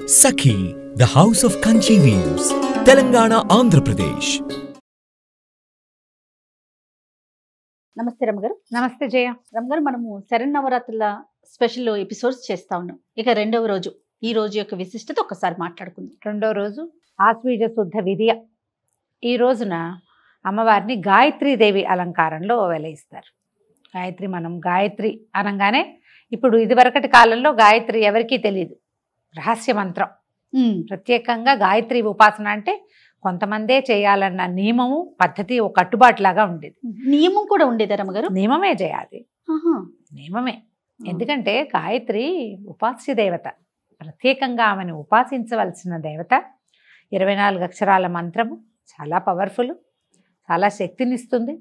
Sakhi, the House of Kanchi Weaves, Telangana, Andhra Pradesh. నమస్తే రమగారు. నమస్తే జయ. రమగారు, మనము శరన్నవరాత్రుల స్పెషల్ ఎపిసోడ్స్ చేస్తా ఉన్నాం. ఇక రెండవ రోజు, ఈ రోజు యొక్క విశిష్టత ఒక్కసారి మాట్లాడుకుందాం. రెండో రోజు ఆశ్వీజ శుద్ధ విద్య. ఈ రోజున అమ్మవారిని గాయత్రీదేవి అలంకారంలో వెలయిస్తారు. మనం గాయత్రి అనగానే ఇప్పుడు ఇదివరకటి కాలంలో గాయత్రి ఎవరికీ తెలియదు, రహస్య మంత్రం. ప్రత్యేకంగా గాయత్రి ఉపాసన అంటే కొంతమందే చేయాలన్న నియమము, పద్ధతి, ఒక కట్టుబాటులాగా ఉండేది. నియమం కూడా ఉండేదా రమగారు? నియమమే చేయాలి, నియమమే. ఎందుకంటే గాయత్రి ఉపాస్య దేవత, ప్రత్యేకంగా ఆమెను ఉపాసించవలసిన దేవత. 24 అక్షరాల మంత్రము చాలా పవర్ఫుల్, చాలా శక్తినిస్తుంది.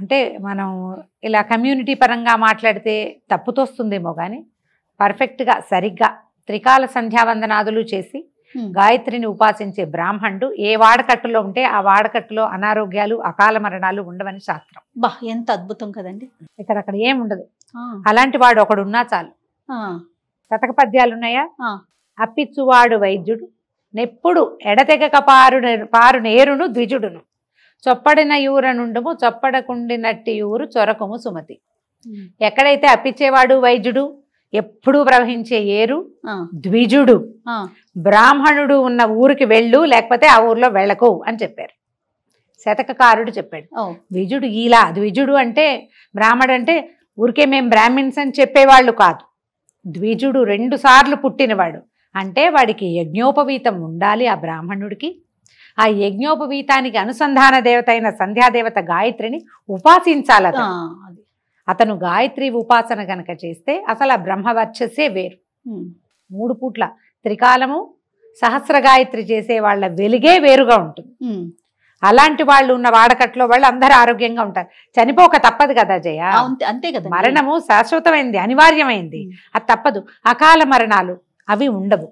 అంటే మనం ఇలా కమ్యూనిటీ పరంగా మాట్లాడితే తప్పుతోస్తుందేమో కానీ పర్ఫెక్ట్గా సరిగ్గా త్రికాల సంధ్యావందనాదులు చేసి గాయత్రిని ఉపాసించే బ్రాహ్మణుడు ఏ వాడకట్టులో ఉంటే ఆ వాడకట్టులో అనారోగ్యాలు, అకాల మరణాలు ఉండవని శాస్త్రం. ఎంత అద్భుతం కదండి. ఇక్కడ ఏముండదు. అలాంటి వాడు ఒకడున్నా చాలు. శతక పద్యాలున్నాయా? అప్పిచ్చువాడు వైద్యుడు, నెప్పుడు ఎడతెగక పారు నేరును ద్విజుడును, చొప్పడిన యూరనుండుము చొప్పడకుండినట్టి యూరు చొరకము సుమతి. ఎక్కడైతే అప్పిచ్చేవాడు వైద్యుడు, ఎప్పుడూ ప్రవహించే ఏరు ద్విజుడు, బ్రాహ్మణుడు ఉన్న ఊరికి వెళ్ళు, లేకపోతే ఆ ఊర్లో వెళ్ళకు అని చెప్పారు. శతకకారుడు చెప్పాడు. ద్విజుడు ఇలా, ద్విజుడు అంటే బ్రాహ్మడు అంటే ఊరికే మేము బ్రాహ్మిన్స్ అని చెప్పేవాళ్ళు కాదు. ద్విజుడు 2 సార్లు పుట్టినవాడు అంటే వాడికి యజ్ఞోపవీతం ఉండాలి. ఆ బ్రాహ్మణుడికి ఆ యజ్ఞోపవీతానికి అనుసంధాన దేవత అయిన సంధ్యాదేవత గాయత్రిని ఉపాసించాలి. అతను గాయత్రి ఉపాసన గనక చేస్తే అసలు ఆ బ్రహ్మవర్చస్సే వేరు. 3 పూట్ల త్రికాలము సహస్ర గాయత్రి చేసే వాళ్ళ వెలుగే వేరుగా ఉంటుంది. అలాంటి వాళ్ళు ఉన్న వాడకట్లో వాళ్ళు అందరూ ఆరోగ్యంగా ఉంటారు. చనిపోక తప్పదు కదా జయ, అంతే కదా. మరణము శాశ్వతమైంది, అనివార్యమైంది, అది తప్పదు. అకాల మరణాలు అవి ఉండవు.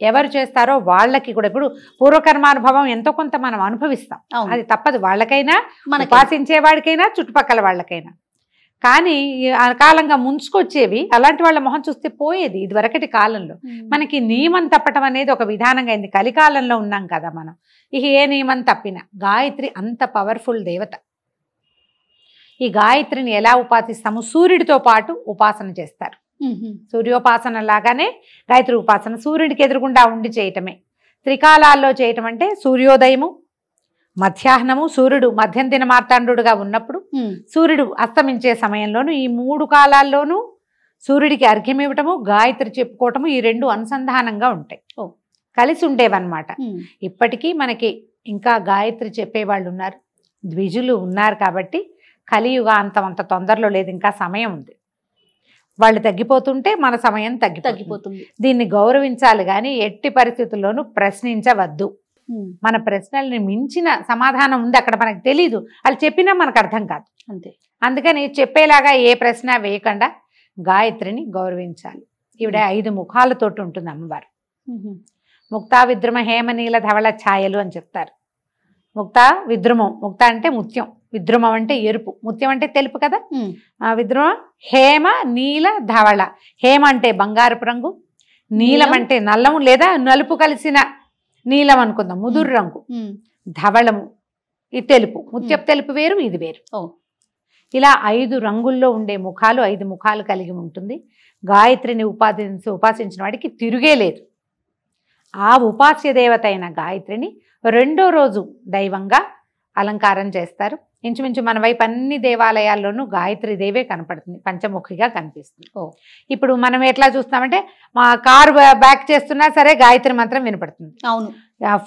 ఎవరు చేస్తారో వాళ్ళకి కూడా ఇప్పుడు పూర్వకర్మానుభవం ఎంతో కొంత మనం అనుభవిస్తాం, అది తప్పదు. వాళ్ళకైనా, ఉపాసించే వాడికైనా, చుట్టుపక్కల వాళ్ళకైనా. కానీ అకాలంగా ముంచుకొచ్చేవి అలాంటి వాళ్ళ మొహం చూస్తే పోయేది. ఇది వరకటి కాలంలో మనకి నియమం తప్పటం అనేది ఒక విధానంగా అయింది. కలికాలంలో ఉన్నాం కదా మనం. ఇక ఏ నియమం తప్పినా గాయత్రి అంత పవర్ఫుల్ దేవత. ఈ గాయత్రిని ఎలా ఉపాసిస్తాము? సూర్యుడితో పాటు ఉపాసన చేస్తారు. సూర్యోపాసన లాగానే గాయత్రి ఉపాసన సూర్యుడికి ఎదురుగుండా ఉండి చేయటమే. త్రికాలాల్లో చేయటం అంటే సూర్యోదయము, మధ్యాహ్నము, సూర్యుడు మధ్యం దిన మార్తాండుగా ఉన్నప్పుడు, సూర్యుడు అస్తమించే సమయంలోను, ఈ 3 కాలాల్లోనూ సూర్యుడికి అర్ఘ్యం ఇవ్వటము, గాయత్రి చెప్పుకోవటము, ఈ 2 అనుసంధానంగా ఉంటాయి, కలిసి ఉండేవన్నమాట. ఇప్పటికీ మనకి ఇంకా గాయత్రి చెప్పేవాళ్ళు ఉన్నారు, ద్విజులు ఉన్నారు. కాబట్టి కలియుగాంతం అంత తొందరలో లేదు, ఇంకా సమయం ఉంది. వాళ్ళు తగ్గిపోతుంటే మన సమయం తగ్గిపోతుంది. దీన్ని గౌరవించాలి కానీ ఎట్టి పరిస్థితుల్లోనూ ప్రశ్నించవద్దు. మన ప్రశ్నల్ని మించిన సమాధానం ఉంది అక్కడ, మనకు తెలీదు. వాళ్ళు చెప్పినా మనకు అర్థం కాదు, అంతే. అందుకని చెప్పేలాగా ఏ ప్రశ్న వేయకుండా గాయత్రిని గౌరవించాలి. ఈవిడ 5 ముఖాలతోటి ఉంటుంది అమ్మవారు. ముక్తా విద్రుమ హేమనీల ధవళ ఛాయలు అని చెప్తారు. ముక్త విద్రుమం, ముక్త అంటే ముత్యం, విద్రుమం అంటే ఎరుపు, ముత్యం అంటే తెలుపు కదా. విద్రుమం హేమ నీల ధవళ. హేమ అంటే బంగారపు రంగు, నీలం అంటే నల్లము లేదా నలుపు కలిసిన నీలం అనుకుందాం, ముదురు రంగు. ధవళము ఈ తెలుపు, ముత్యపు తెలుపు వేరు, ఇది వేరు. ఇలా 5 రంగుల్లో ఉండే ముఖాలు, 5 ముఖాలు కలిగి ఉంటుంది. గాయత్రిని ఉపాసించిన వాడికి తిరుగే లేదు. ఆ ఉపాస్య దేవత అయిన గాయత్రిని రెండో రోజు దైవంగా అలంకారం చేస్తారు. ఇంచుమించు మన వైపు అన్ని దేవాలయాల్లోనూ గాయత్రి దేవే కనపడుతుంది, పంచముఖిగా కనిపిస్తుంది. ఇప్పుడు మనం ఎట్లా చూస్తామంటే మా కారు బ్యాక్ చేస్తున్నా సరే గాయత్రి మంత్రం వినపడుతుంది. అవును.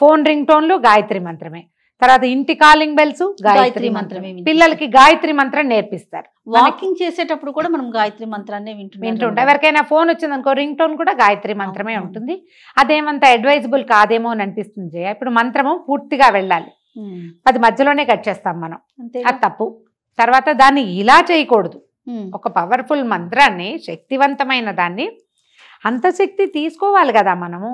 ఫోన్ రింగ్ టోన్లు గాయత్రి మంత్రమే. తర్వాత ఇంటి కాలింగ్ బెల్స్ గాయత్రి మంత్రమే. పిల్లలకి గాయత్రి మంత్రం నేర్పిస్తారు. వాకింగ్ చేసేటప్పుడు కూడా మనం గాయత్రి మంత్రాన్ని వింటుంటాం. ఎవరికైనా ఫోన్ వచ్చింది అనుకో, రింగ్ టోన్ కూడా గాయత్రి మంత్రమే ఉంటుంది. అదేమంత అడ్వైజబుల్ కాదేమో అని అనిపిస్తుంది. ఇప్పుడు మంత్రము పూర్తిగా వెళ్ళాలి, అది మధ్యలోనే కట్ చేస్తాం మనం, అది తప్పు. తర్వాత దాన్ని ఇలా చేయకూడదు. ఒక పవర్ఫుల్ మంత్రాన్ని, శక్తివంతమైన దాన్ని, అంత శక్తి తీసుకోవాలి కదా మనము.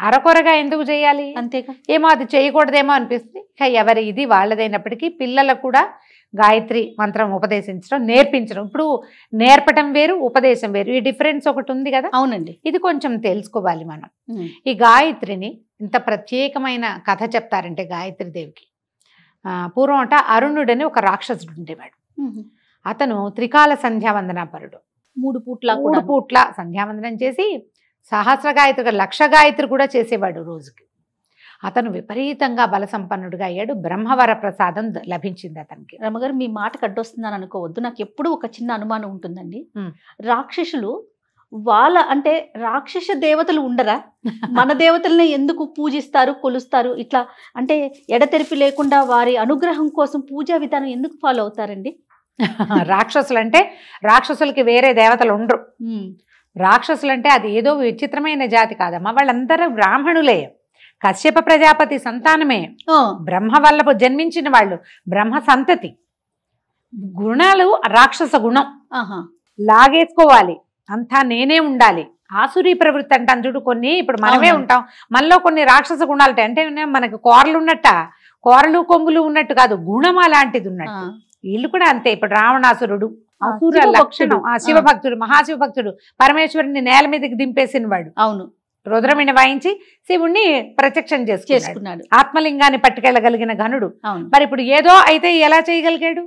అరకొరగా ఎందుకు చేయాలి? అంతేగా. ఏమో అది చేయకూడదేమో అనిపిస్తుంది. ఎవరి ఇది వాళ్ళదైనప్పటికీ పిల్లలకు కూడా గాయత్రి మంత్రం ఉపదేశించడం, నేర్పించడం. ఇప్పుడు నేర్పటం వేరు, ఉపదేశం వేరు, ఈ డిఫరెన్స్ ఒకటి ఉంది కదా. అవునండి. ఇది కొంచెం తెలుసుకోవాలి మనం. ఈ గాయత్రిని ఇంత ప్రత్యేకమైన కథ చెప్తారంటే గాయత్రి దేవికి, పూర్వం అంట అరుణుడని ఒక రాక్షసుడు ఉండేవాడు. అతను త్రికాల సంధ్యావందనాపరుడు. 3 పూట్ల సంధ్యావందనం చేసి సహస్ర గాయత్రి, 1,00,000 గాయత్రి కూడా చేసేవాడు రోజుకి. అతను విపరీతంగా బల సంపన్నుడిగా అయ్యాడు. బ్రహ్మవర ప్రసాదం లభించింది అతనికి. రమగారు, మీ మాటకు అడ్డొస్తుందని అనుకోవద్దు, నాకు ఎప్పుడు ఒక చిన్న అనుమానం ఉంటుందండి. రాక్షసులు అంటే రాక్షస దేవతలు ఉండరా? మన దేవతల్ని ఎందుకు పూజిస్తారు, కొలుస్తారు? ఇట్లా అంటే ఎడతెరిపి లేకుండా వారి అనుగ్రహం కోసం పూజా విధానం ఎందుకు ఫాలో అవుతారండి? రాక్షసులు అంటే రాక్షసులకి వేరే దేవతలు ఉండరు. రాక్షసులు అంటే అది ఏదో విచిత్రమైన జాతి కాదమ్మా, వాళ్ళందరూ బ్రాహ్మణులే, కశ్యప ప్రజాపతి సంతానమే, బ్రహ్మ వల్ల జన్మించిన వాళ్ళు, బ్రహ్మ సంతతి. గుణాలు రాక్షస గుణం, లాగేసుకోవాలి, అంతా నేనే ఉండాలి, ఆసురీ ప్రవృత్తి అంటాను చూడు. కొన్ని ఇప్పుడు మనమే ఉంటాం, మనలో కొన్ని రాక్షస గుణాలు ఉంటాయి. అంటే మనకు కూరలు ఉన్నట్ట, కూరలు కొమ్ములు ఉన్నట్టు కాదు, గుణం అలాంటిది ఉన్నట్టు. వీళ్ళు కూడా అంతే. ఇప్పుడు రావణాసురుడు అసుర లక్షణం, శివభక్తుడు, మహాశివభక్తుడు, పరమేశ్వరుని నేల మీదకి దింపేసిన వాడు. అవును, రుద్రమిని వాయించి శివుణ్ణి ప్రత్యక్షం చేసుకున్నాడు. ఆత్మలింగాన్ని పట్టుకెళ్ళగలిగిన ఘనుడు. మరి ఇప్పుడు ఏదో అయితే ఎలా చేయగలిగాడు?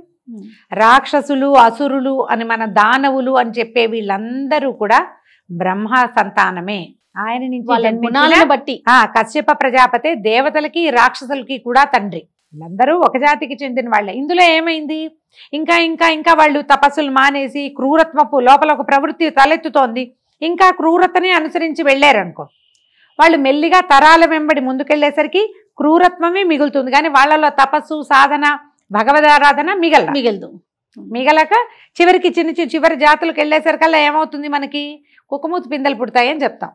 రాక్షసులు, అసురులు అని, మన దానవులు అని చెప్పే వీళ్ళందరూ కూడా బ్రహ్మ సంతానమే. ఆయన నుంచి బట్టి కశ్యప ప్రజాపతి దేవతలకి రాక్షసులకి కూడా తండ్రి. వీళ్ళందరూ ఒక జాతికి చెందిన వాళ్ళే. ఇందులో ఏమైంది? ఇంకా ఇంకా ఇంకా వాళ్ళు తపస్సులు మానేసి క్రూరత్వపు లోపల ఒక ప్రవృత్తి తలెత్తుతోంది. ఇంకా క్రూరతని అనుసరించి వెళ్ళారనుకో, వాళ్ళు మెల్లిగా తరాల వెంబడి ముందుకెళ్లేసరికి క్రూరత్వమే మిగులుతుంది. కానీ వాళ్ళలో తపస్సు, సాధన, భగవదారాధన మిగలదు. మిగలక చివరికి చివరి జాతులకు వెళ్ళేసరికల్లా ఏమవుతుంది? మనకి కుక్కమూతి పిందెలు పుడతాయని చెప్తాం.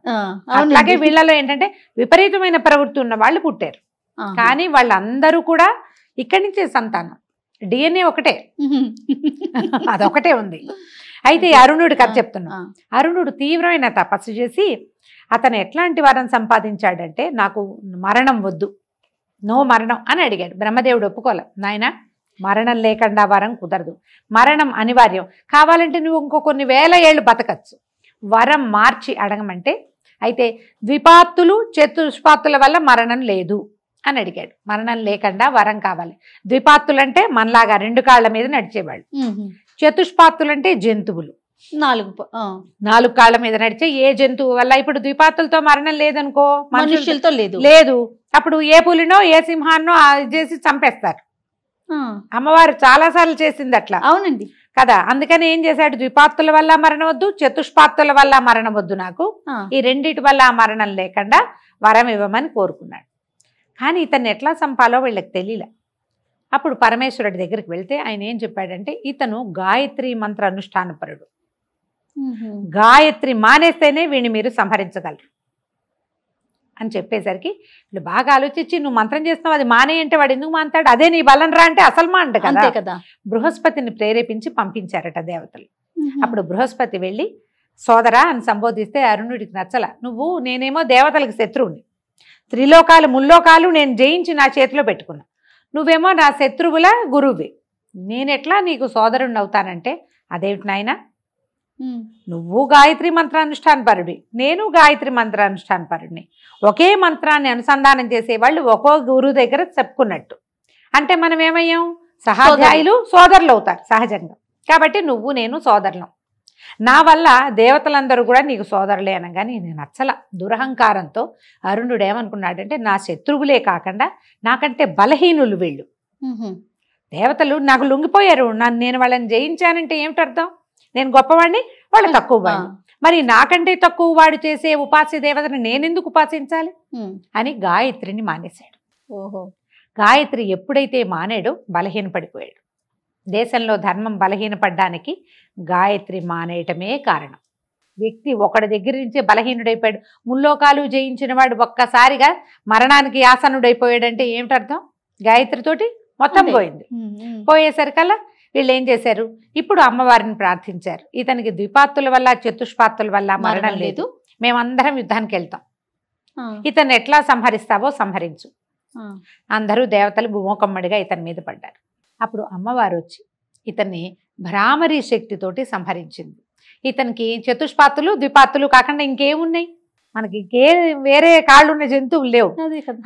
అలాగే వీళ్ళలో ఏంటంటే విపరీతమైన ప్రవృత్తి ఉన్న వాళ్ళు పుట్టారు. కానీ వాళ్ళందరూ కూడా ఇక్కడి నుంచే సంతానం, డిఎన్ఏ ఒకటే, అదొకటే ఉంది. అయితే అరుణుడు కథ చెప్తున్నా. అరుణుడు తీవ్రమైన తపస్సు చేసి అతను ఎట్లాంటి వరం సంపాదించాడంటే, నాకు మరణం వద్దు, నో మరణం అని అడిగాడు. బ్రహ్మదేవుడు ఒప్పుకోలే, నాయన మరణం లేకుండా వరం కుదరదు, మరణం అనివార్యం, కావాలంటే నువ్వు ఇంకో కొన్ని వేల ఏళ్ళు బతకచ్చు, వరం మార్చి అడగమంటే, అయితే ద్విపాత్తులు చతుష్పాత్తుల వల్ల మరణం లేదు అని అడిగాడు. మరణం లేకుండా వరం కావాలి. ద్విపాత్తులంటే మనలాగా 2 కాళ్ళ మీద నడిచేవాళ్ళు, చతుష్పాత్తులంటే జంతువులు, 4 కాళ్ళ మీద నడిచే ఏ జంతువు వల్ల. ఇప్పుడు ద్విపాత్తులతో మరణం లేదనుకో, మనుషులతో లేదు, అప్పుడు ఏ పులినో ఏ సింహాన్నో చేసి చంపేస్తారు. అమ్మవారు చాలాసార్లు చేసింది అట్లా. అవునండి కదా. అందుకని ఏం చేశాడు? ద్విపాత్తుల వల్ల మరణం వద్దు, చతుష్పాత్తుల వల్ల మరణం వద్దు, నాకు ఈ రెండిటి వల్ల మరణం లేకుండా వరం ఇవ్వమని కోరుకున్నాడు. కానీ ఇతన్ని ఎట్లా చంపాలో వీళ్ళకి తెలియలే. అప్పుడు పరమేశ్వరుడి దగ్గరికి వెళ్తే ఆయన ఏం చెప్పాడంటే, ఇతను గాయత్రి మంత్ర అనుష్ఠానపరుడు, గాయత్రి మానేస్తేనే వీడిని మీరు సంహరించగలరు అని చెప్పేసరికి వీళ్ళు బాగా ఆలోచించి, నువ్వు మంత్రం చేస్తున్నావు, అది మానే అంటే వాడు ఎందుకు మానతాడు, అదే నీ బలం రా అంటే అసలు మా అంట కదా. బృహస్పతిని ప్రేరేపించి పంపించారట దేవతలు. అప్పుడు బృహస్పతి వెళ్ళి సోదరా అని సంబోధిస్తే అరుణుడికి నచ్చల. నేనేమో దేవతలకు శత్రువుని, త్రిలోకాలు ముల్లోకాలు నేను జయించి నా చేతిలో పెట్టుకున్నా, నువ్వేమో నా శత్రువుల గురువువి, నేనెట్లా నీకు సోదరుణ్ణి అవుతానంటే, అదేమిటి నాయన, నువ్వు గాయత్రి మంత్రానుష్ఠానపరుడి, నేను గాయత్రి మంత్రానుష్ఠానపరుడిని, ఒకే మంత్రాన్ని అనుసంధానం చేసేవాళ్ళు ఒక్కో గురువు దగ్గర చెప్పుకున్నట్టు. అంటే మనం ఏమయ్యాం? సహాధ్యాయులు, సోదరులు అవుతారు సహజంగా. కాబట్టి నువ్వు నేను సోదరులం, నా వల్ల దేవతలందరూ కూడా నీకు సోదరులే అనగానే నేను నచ్చల. దురహంకారంతో అరుణుడు ఏమనుకున్నాడంటే, నా శత్రువులే కాకుండా నాకంటే బలహీనులు వీళ్ళు, దేవతలు నాకు లొంగిపోయారు, నేను వాళ్ళని జయించానంటే ఏమిటి అర్థం? నేను గొప్పవాడిని, వాళ్ళు తక్కువ వాడిని, మరి నాకంటే తక్కువ వాడు చేసే ఉపాస్య దేవతను నేనెందుకు ఉపాసించాలి అని గాయత్రిని మానేశాడు. గాయత్రి ఎప్పుడైతే మానేడో బలహీనపడిపోయాడు. దేశంలో ధర్మం బలహీనపడ్డానికి గాయత్రి మానేయటమే కారణం. వ్యక్తి ఒకడి దగ్గర నుంచే బలహీనుడైపోయాడు. ముల్లోకాలు జయించిన వాడు ఒక్కసారిగా మరణానికి ఆసనుడైపోయాడంటే ఏమిటి అర్థం? గాయత్రితోటి మొత్తం పోయింది. పోయేసరికల్లా వీళ్ళు ఏం చేశారు? ఇప్పుడు అమ్మవారిని ప్రార్థించారు, ఇతనికి ద్విపాత్తుల వల్ల చతుష్పాత్తుల వల్ల మరణం లేదు, మేమందరం యుద్ధానికి వెళ్తాం, ఇతన్ని ఎట్లా సంహరిస్తావో సంహరించు. అందరూ దేవతలు భూమోకమ్మడిగా ఇతని మీద పడ్డారు. అప్పుడు అమ్మవారు వచ్చి ఇతన్ని భ్రామరీ శక్తితోటి సంహరించింది. ఇతనికి చతుష్పాతులు ద్విపాతులు కాకుండా ఇంకేమున్నాయి, మనకి ఇంకే వేరే కాళ్ళు ఉన్న జంతువులు లేవు.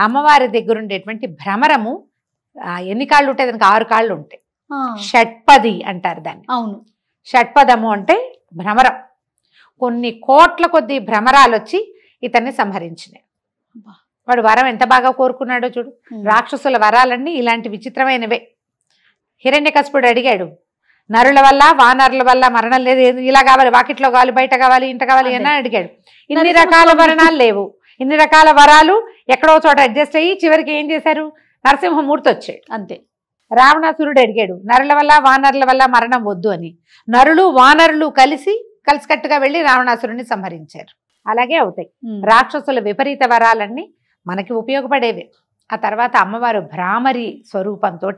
అమ్మవారి దగ్గర ఉండేటువంటి భ్రమరము ఎన్ని కాళ్ళు ఉంటాయి, దానికి 6 కాళ్ళు ఉంటాయి. షట్పది అంటారు దాన్ని. అవును, షట్పదము అంటే భ్రమరం. కొన్ని కోట్ల కొద్ది భ్రమరాలు వచ్చి ఇతన్ని సంహరించినాయి. వాడు వరం ఎంత బాగా కోరుకున్నాడో చూడు. రాక్షసుల వరాలన్నీ ఇలాంటి విచిత్రమైనవే. హిరణ్యకశిపుడు అడిగాడు, నరుల వల్ల వానరుల వల్ల మరణం లేదు, ఇలా కావాలి, వాకిట్లో కావాలి, బయట కావాలి, ఇంట కావాలి అని అడిగాడు. ఇన్ని రకాల వరణాలు లేవు, ఇన్ని రకాల వరాలు ఎక్కడో చోట అడ్జస్ట్ అయ్యి చివరికి ఏం చేశారు, నరసింహమూర్తి వచ్చాడు. అంతే. రావణాసురుడు అడిగాడు, నరుల వల్ల వానరుల వల్ల మరణం వద్దు అని. నరులు వానరులు కలిసికట్టుగా వెళ్ళి రావణాసురుడిని సంహరించారు. అలాగే అవుతాయి రాక్షసుల విపరీత వరాలన్నీ మనకి ఉపయోగపడేవి. ఆ తర్వాత అమ్మవారు భ్రామరి స్వరూపంతో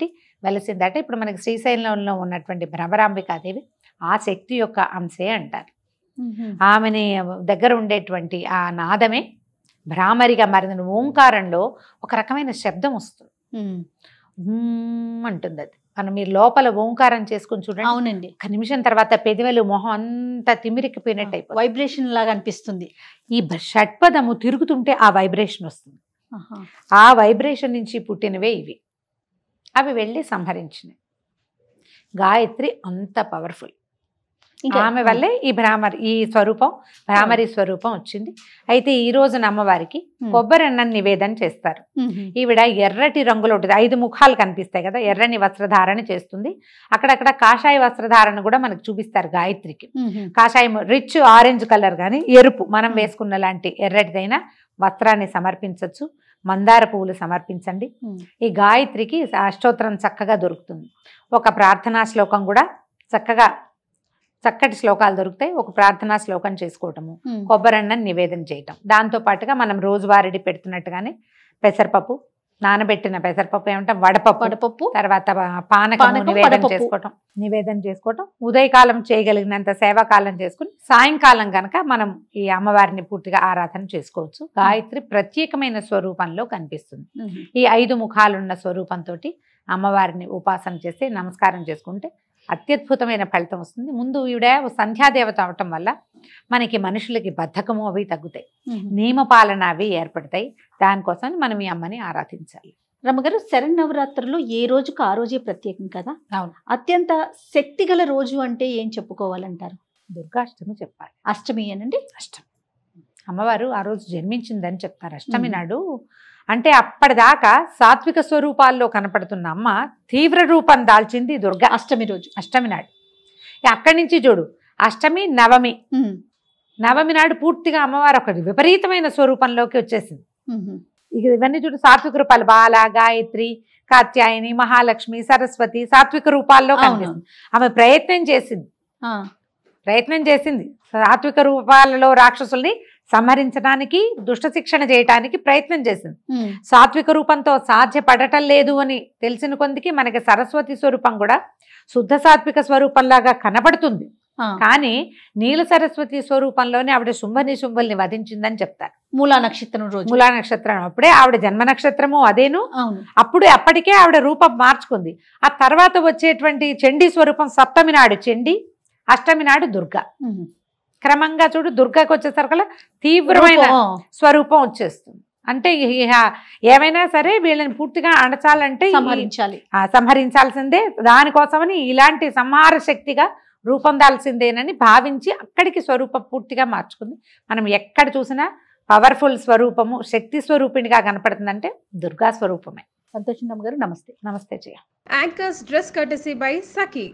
వెలసిందట. ఇప్పుడు మనకి శ్రీశైలంలో ఉన్నటువంటి భ్రమరాంబికాదేవి ఆ శక్తి యొక్క అంశే అంటారు. ఆమెని దగ్గర ఉండేటువంటి ఆ నాదమే భ్రామరిగా మారింది. ఓంకారంలో ఒక రకమైన శబ్దం వస్తుంది, అంటుంది. అది మనం మీరు లోపల ఓంకారం చేసుకుని చూడండి. అవునండి. ఒక నిమిషం తర్వాత పెదవులు మొహం అంతా తిమిరికిపోయినట్టు అయిపోతుంది, వైబ్రేషన్ లాగా అనిపిస్తుంది. ఈ షట్పదము తిరుగుతుంటే ఆ వైబ్రేషన్ వస్తుంది. ఆ వైబ్రేషన్ నుంచి పుట్టినవే ఇవి. అవి వెళ్ళి సంహరించినాయి. గాయత్రి అంత పవర్ఫుల్. ఆమె వల్లే ఈ స్వరూపం భ్రామరి స్వరూపం వచ్చింది. అయితే ఈ రోజున అమ్మవారికి కొబ్బరి అన్నం నివేదన చేస్తారు. ఈవిడ ఎర్రటి రంగులో ఉంటుంది, 5 ముఖాలు కనిపిస్తాయి కదా, ఎర్రని వస్త్రధారణ చేస్తుంది. అక్కడక్కడ కాషాయ వస్త్రధారణ కూడా మనకు చూపిస్తారు గాయత్రికి. కాషాయం రిచ్ ఆరెంజ్ కలర్ కానీ ఎరుపు మనం వేసుకున్న లాంటి ఎర్రటిదైనా వస్త్రాన్ని సమర్పించవచ్చు. మందార పువ్వులు సమర్పించండి. ఈ గాయత్రికి అష్టోత్తరం చక్కగా దొరుకుతుంది. ఒక ప్రార్థనా శ్లోకం కూడా చక్కటి శ్లోకాలు దొరుకుతాయి. ఒక ప్రార్థనా శ్లోకం చేసుకోవటము, కొబ్బరన్నం నివేదన చేయటం, దాంతో పాటుగా మనం రోజువారీ పెడుతున్నట్టుగానే పెసరపప్పు, నానబెట్టిన పెసరపప్పు ఏమంటాం వడపప్పు, తర్వాత పానకం నివేదన చేసుకోవటం, ఉదయకాలం చేయగలిగినంత సేవాకాలం చేసుకుని సాయంకాలం కనుక మనం ఈ అమ్మవారిని పూర్తిగా ఆరాధన చేసుకోవచ్చు. గాయత్రి ప్రత్యేకమైన స్వరూపంలో కనిపిస్తుంది. ఈ 5 ముఖాలున్న స్వరూపంతో అమ్మవారిని ఉపాసన చేసి నమస్కారం చేసుకుంటే అత్యద్భుతమైన ఫలితం వస్తుంది. ముందు ఈవిడ సంధ్యాదేవత అవటం వల్ల మనకి మనుషులకి బద్ధకము అవి తగ్గుతాయి, నియమపాలన అవి ఏర్పడతాయి. దానికోసం మనం ఈ అమ్మని ఆరాధించాలి. రమ్మగారు, శరన్నవరాత్రులు ఏ రోజుకు ఆ రోజే ప్రత్యేకం కదా. అవును. అత్యంత శక్తిగల రోజు అంటే ఏం చెప్పుకోవాలంటారు? దుర్గాష్టమి చెప్పాలి. అష్టమి అనండి. అష్టమి అమ్మవారు ఆ రోజు జన్మించిందని చెప్తారు. అష్టమి నాడు అంటే అప్పటిదాకా సాత్విక స్వరూపాల్లో కనపడుతున్న అమ్మ తీవ్ర రూపం దాల్చింది దుర్గా అష్టమి రోజు, అష్టమి నాడు. అక్కడి నుంచి చూడు, అష్టమి నవమి నాడు పూర్తిగా అమ్మవారు ఒక విపరీతమైన స్వరూపంలోకి వచ్చేసింది. ఇక ఇవన్నీ చూడు, సాత్విక రూపాలు బాల, గాయత్రి, కాత్యాయని, మహాలక్ష్మి, సరస్వతి సాత్విక రూపాల్లో కనిపిస్తుంది. ఆమె ప్రయత్నం చేసింది సాత్విక రూపాలలో రాక్షసుల్ని సంహరించడానికి, దుష్ట శిక్షణ చేయడానికి ప్రయత్నం చేసింది. సాత్విక రూపంతో సాధ్యపడటం లేదు అని తెలిసిన కొందికి మనకి సరస్వతి స్వరూపం కూడా శుద్ధ సాత్విక స్వరూపంలాగా కనబడుతుంది. కానీ నీల సరస్వతి స్వరూపంలోనే ఆవిడ శుంభుల్ని వధించిందని చెప్తారు. మూలా నక్షత్రం రోజు, మూలా నక్షత్రం అప్పుడే ఆవిడ జన్మ నక్షత్రము అదేను. అప్పటికే ఆవిడ రూపం మార్చుకుంది. ఆ తర్వాత వచ్చేటువంటి చండీ స్వరూపం సప్తమి నాడు చండీ, అష్టమి నాడు దుర్గా. క్రమంగా చూడు, దుర్గాకి వచ్చేసరికల్లా తీవ్రమైన స్వరూపం వచ్చేస్తుంది. అంటే ఏమైనా సరే వీళ్ళని పూర్తిగా అణచాలంటే సంహరించాల్సిందే. దానికోసమని ఇలాంటి సంహార శక్తిగా రూపం దాల్సిందేనని భావించి అక్కడికి స్వరూపం పూర్తిగా మార్చుకుంది. మనం ఎక్కడ చూసినా పవర్ఫుల్ స్వరూపము, శక్తి స్వరూపిణిగా కనపడుతుందంటే దుర్గా స్వరూపమే. సంతోషం గారు, నమస్తే. నమస్తే జయ. Anchor's dress courtesy by Saki.